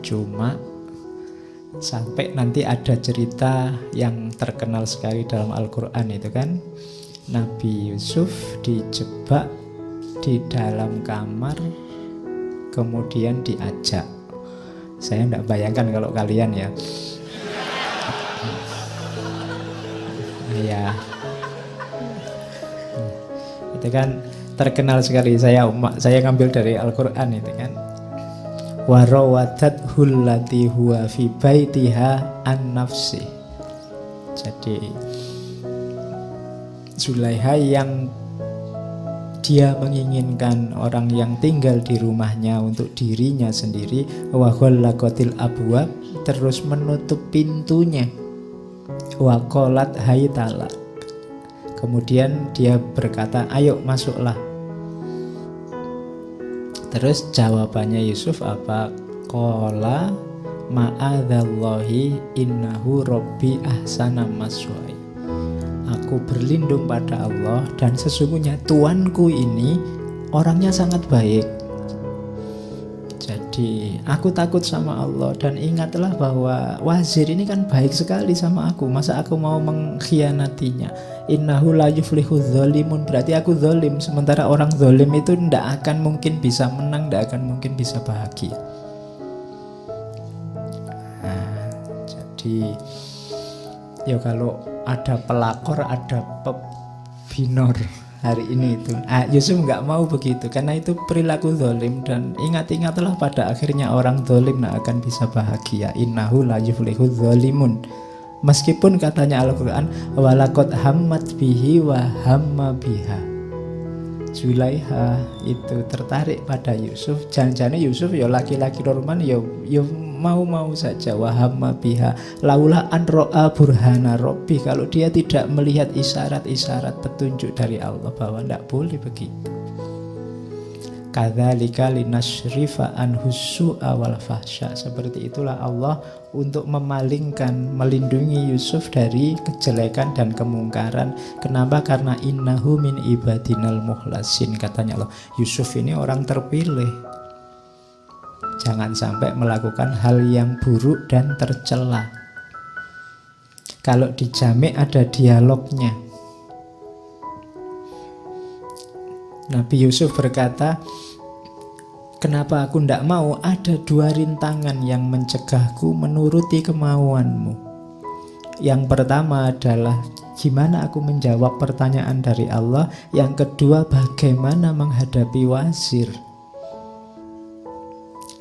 Cuma sampai nanti ada cerita yang terkenal sekali dalam Al-Quran itu kan, Nabi Yusuf dijebak di dalam kamar, kemudian diajak. Saya tidak bayangkan kalau kalian ya. Ya, itu kan terkenal sekali. Saya ngambil dari Al-Quran itu kan. Warawadat hullati huwa fi baitiha an nafsi. Jadi Zulaiha yang dia menginginkan orang yang tinggal di rumahnya untuk dirinya sendiri, wa ghallaqatil abwab, terus menutup pintunya, wa qalat haytala, kemudian dia berkata ayo masuklah. Terus jawabannya Yusuf apa? Qala ma'adzallahi innahu rabbi ahsana maswaya. Aku berlindung pada Allah dan sesungguhnya Tuanku ini orangnya sangat baik. Jadi aku takut sama Allah dan ingatlah bahwa wazir ini kan baik sekali sama aku. Masa aku mau mengkhianatinya? Innahu la yuflihudz dzalimun, berarti aku zalim. Sementara orang zalim itu tidak akan mungkin bisa menang, tidak akan mungkin bisa bahagia. Nah, jadi ya kalau ada pelakor, ada pebinor hari ini itu Yusuf nggak mau begitu, karena itu perilaku zalim. Dan ingat-ingatlah pada akhirnya orang zalim tidak akan bisa bahagia. Innahu la yuflihudz dzalimun. Meskipun katanya Al-Quran walaqad hammat bihi wa hamma biha, Zulaiha itu tertarik pada Yusuf. Jangan-jangan Yusuf ya laki-laki normal, ya mau-mau saja. Wa hamma biha laula an ra'a burhana rabbi, kalau dia tidak melihat isyarat-isyarat petunjuk dari Allah bahwa tidak boleh begitu. Kadzalika linasrifa anhu su'a wal fahsya. Seperti itulah Allah untuk memalingkan, melindungi Yusuf dari kejelekan dan kemungkaran. Kenapa? Karena innahu min ibadinal mukhlasin, katanya Allah. Yusuf ini orang terpilih. Jangan sampai melakukan hal yang buruk dan tercela. Kalau di Jami' ada dialognya. Nabi Yusuf berkata, kenapa aku tidak mau? Ada dua rintangan yang mencegahku menuruti kemauanmu. Yang pertama adalah gimana aku menjawab pertanyaan dari Allah. Yang kedua, bagaimana menghadapi wazir.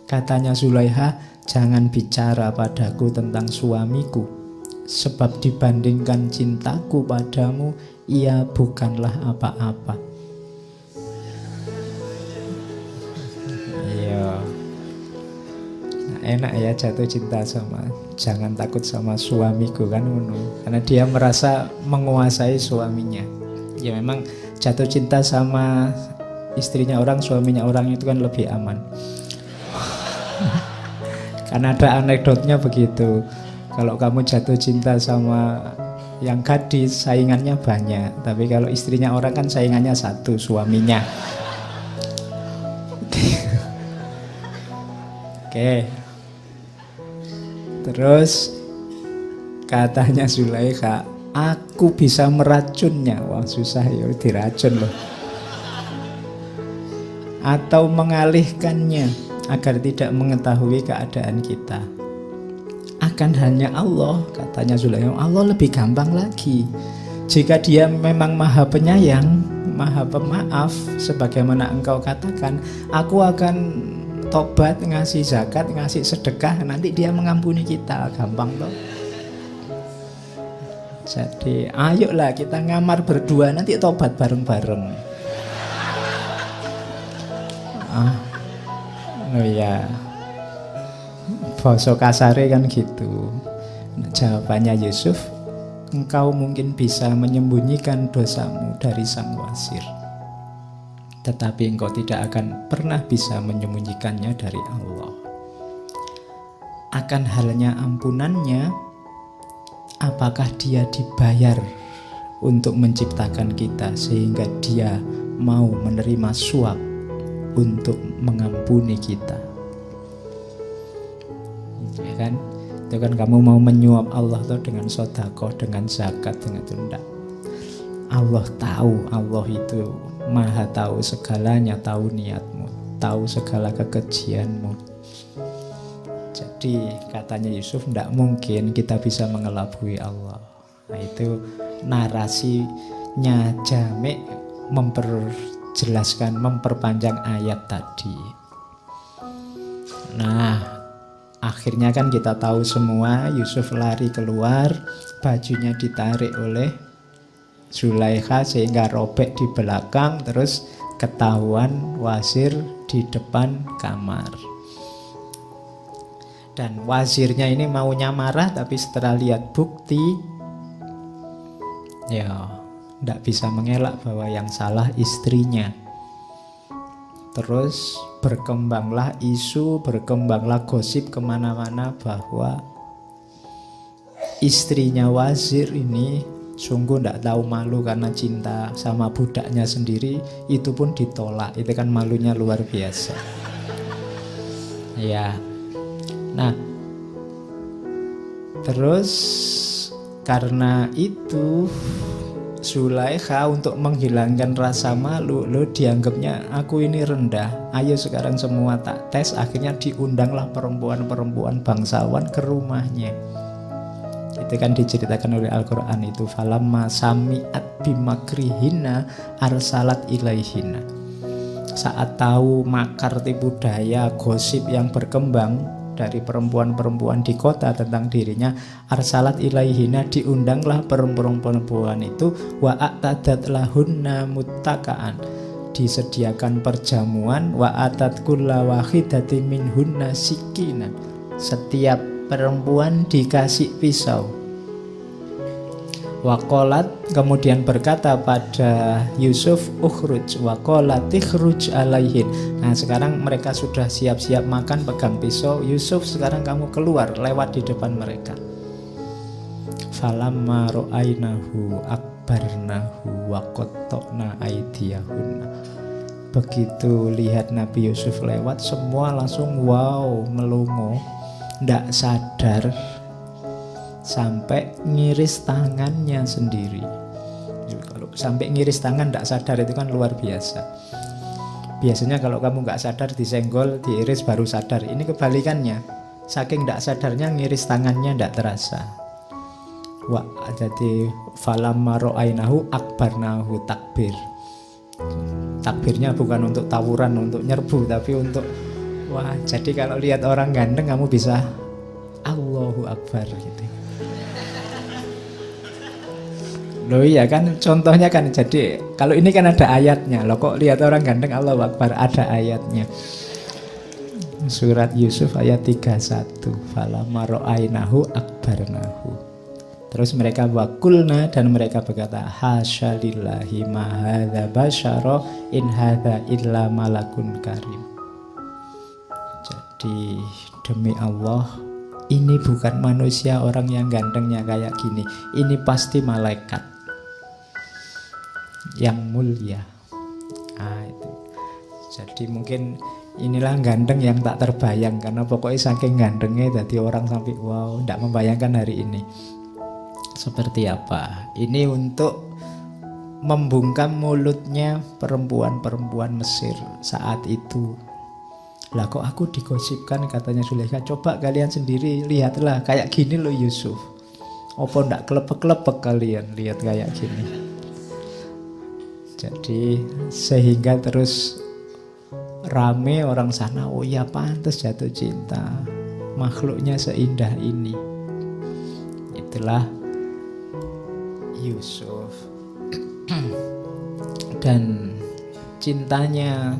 Katanya Zulaiha, jangan bicara padaku tentang suamiku, sebab dibandingkan cintaku padamu, ia bukanlah apa-apa. Enak ya jatuh cinta sama, jangan takut sama suamiku kan, karena dia merasa menguasai suaminya. Ya memang jatuh cinta sama istrinya orang, suaminya orang itu kan lebih aman. Karena ada anekdotnya begitu. Kalau kamu jatuh cinta sama yang gadis, saingannya banyak. Tapi kalau istrinya orang kan saingannya satu, suaminya. Oke. Terus katanya Zulaikha, aku bisa meracunnya. Wah susah ya, diracun loh. Atau mengalihkannya agar tidak mengetahui keadaan kita. Akan hanya Allah, katanya Zulaikha. Allah lebih gampang lagi. Jika dia memang maha penyayang, maha pemaaf, sebagaimana engkau katakan, aku akan tobat, ngasih zakat, ngasih sedekah, nanti dia mengampuni kita. Gampang toh. Jadi ayolah kita ngamar berdua, nanti tobat bareng-bareng. Oh ya, basa kasare kan gitu. Jawabannya Yusuf, engkau mungkin bisa menyembunyikan dosamu dari sang wazir, tetapi engkau tidak akan pernah bisa menyembunyikannya dari Allah. Akan halnya ampunannya, apakah dia dibayar untuk menciptakan kita sehingga dia mau menerima suap untuk mengampuni kita? Ya kan? Itu kan kamu mau menyuap Allah tuh dengan sedekah, dengan zakat, dengan itu enggak. Allah tahu, Allah itu maha tahu segalanya, tahu niatmu, tahu segala kekejianmu. Jadi katanya Yusuf, enggak mungkin kita bisa mengelabui Allah. Nah itu narasinya Jami' memperjelaskan, memperpanjang ayat tadi. Nah, akhirnya kan kita tahu semua, Yusuf lari keluar, bajunya ditarik oleh Zulaikha sehingga robek di belakang, terus ketahuan wazir di depan kamar. Dan wazirnya ini maunya marah, tapi setelah lihat bukti, ya tidak bisa mengelak bahwa yang salah istrinya. Terus berkembanglah isu, berkembanglah gosip kemana-mana bahwa istrinya wazir ini sungguh tidak tahu malu karena cinta sama budaknya sendiri, itu pun ditolak. Itu kan malunya luar biasa. Ya. Nah, terus karena itu Zulaikha untuk menghilangkan rasa malu, lo dianggapnya aku ini rendah, ayo sekarang semua tak tes. Akhirnya diundanglah perempuan-perempuan bangsawan ke rumahnya. Itu kan diceritakan oleh Al-Quran itu, falamma sami'at bimakrihinna arsalat ilaihinna. Saat tahu makar, tipu daya, gosip yang berkembang dari perempuan-perempuan di kota tentang dirinya, arsalat ilaihina, diundanglah perempuan-perempuan itu, wa a'tadat lahunna muttaka'an, disediakan perjamuan, wa atat kulla wahidati minhunna sikinan, setiap perempuan dikasih pisau. Waqalat, kemudian berkata pada Yusuf, ukhruj, waqalat ikhruj alaihin. Nah sekarang mereka sudah siap-siap makan, pegang pisau. Yusuf, sekarang kamu keluar, lewat di depan mereka. Falamma ra'ainahu akbarnahu wa qatta'na aydiyahunna. Begitu lihat Nabi Yusuf lewat, semua langsung wow, melongo, ndak sadar, sampai ngiris tangannya sendiri. Kalau sampai ngiris tangan tidak sadar itu kan luar biasa. Biasanya kalau kamu nggak sadar disenggol, diiris baru sadar. Ini kebalikannya, saking tidak sadarnya ngiris tangannya tidak terasa. Wah, jadi falamma ra'ainahu akbarnahu, takbir. Takbirnya bukan untuk tawuran, untuk nyerbu, tapi untuk wah. Jadi kalau lihat orang ganteng kamu bisa Allahu Akbar gitu. Loh iya kan, contohnya kan, jadi kalau ini kan ada ayatnya. Loh kok lihat orang ganteng Allahu Akbar, ada ayatnya. Surat Yusuf ayat 31, falamma ra'ainahu akbarnahu. Terus mereka waqulna, dan mereka berkata, hasya lillahi ma hadza basyara in hadza illa malakun karim. Jadi demi Allah, ini bukan manusia orang yang gantengnya kayak gini, ini pasti malaikat yang mulia. Nah, itu. Jadi mungkin inilah ganteng yang tak terbayang, karena pokoknya saking gantengnya jadi orang sampai wow, tidak membayangkan hari ini seperti apa. Ini untuk membungkam mulutnya perempuan-perempuan Mesir saat itu. Lah kok aku digosipkan, katanya Zulaikha, coba kalian sendiri lihatlah, kayak gini loh Yusuf. Apa ndak kelepek-kelepek kalian lihat kayak gini. Jadi sehingga terus rame orang sana, oh ya pantas jatuh cinta, makhluknya seindah ini. Itulah Yusuf. Dan cintanya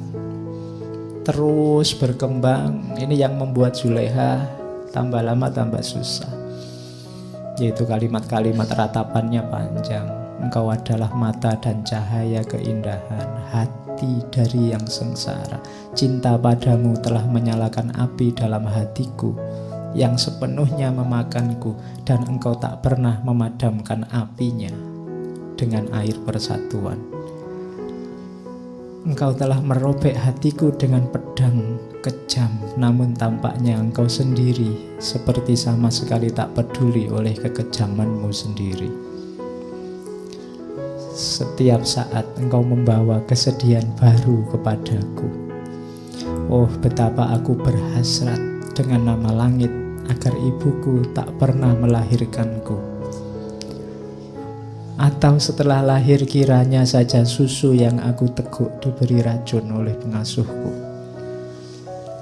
terus berkembang. Ini yang membuat Zulaikha tambah lama tambah susah, yaitu kalimat-kalimat ratapannya panjang. Engkau adalah mata dan cahaya keindahan, hati dari yang sengsara. Cinta padamu telah menyalakan api dalam hatiku yang sepenuhnya memakanku, dan engkau tak pernah memadamkan apinya dengan air persatuan. engkau telah merobek hatiku dengan pedang kejam, namun tampaknya engkau sendiri seperti sama sekali tak peduli oleh kekejamanmu sendiri. Setiap saat engkau membawa kesedihan baru kepadaku. Oh, betapa aku berhasrat dengan nama langit agar ibuku tak pernah melahirkanku. Atau setelah lahir kiranya saja susu yang aku teguk diberi racun oleh pengasuhku.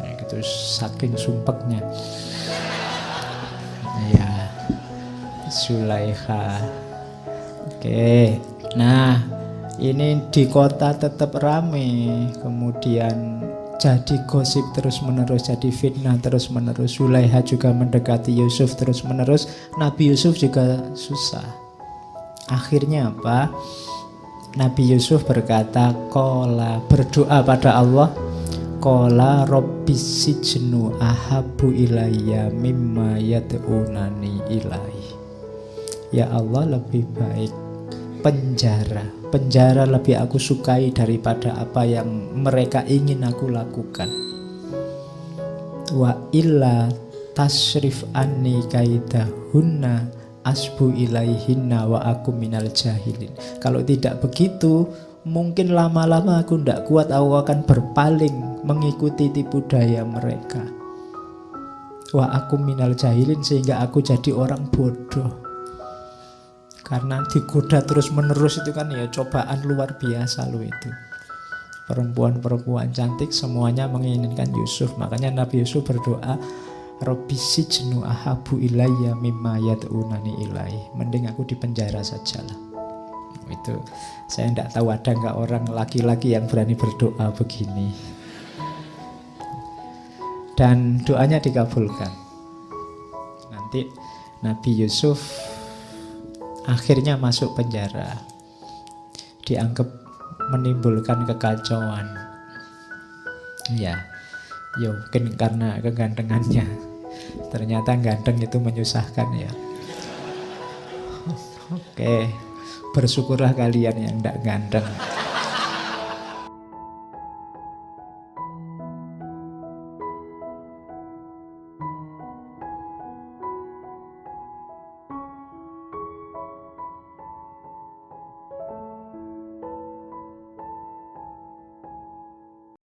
Nah, itu saking sumpeknya. Ya, Zulaikha. Oke. Nah, ini di kota tetap rame, kemudian jadi gosip terus-menerus, jadi fitnah terus-menerus. Zulaikha juga mendekati Yusuf terus-menerus. Nabi Yusuf juga susah. Akhirnya apa? Nabi Yusuf berkata, Qala, berdoa pada Allah, Qala Rabbis sijnu ahabu ilayya mimma yad'unani ilaih. Ya Allah, lebih baik penjara lebih aku sukai daripada apa yang mereka ingin aku lakukan. Wa illa tasrif anni kaidahunna asbu ilaihinna wa aku minal jahilin. Kalau tidak begitu, mungkin lama-lama aku tidak kuat, aku akan berpaling mengikuti tipu daya mereka. Wa aku minal jahilin, sehingga aku jadi orang bodoh. Karena digoda terus-menerus itu kan ya cobaan luar biasa loh itu. Perempuan-perempuan cantik semuanya menginginkan Yusuf. Makanya Nabi Yusuf berdoa, Rabbi sijnu ahabu ilayya mimma yad'unani ilaih. Mending aku di penjara sajalah. Itu saya tidak tahu ada nggak orang laki-laki yang berani berdoa begini. Dan doanya dikabulkan. Nanti Nabi Yusuf akhirnya masuk penjara. Dianggap menimbulkan kekacauan. Ya, mungkin karena kegantengannya. Ternyata ganteng itu menyusahkan ya. Oke, bersyukurlah kalian yang tidak ganteng.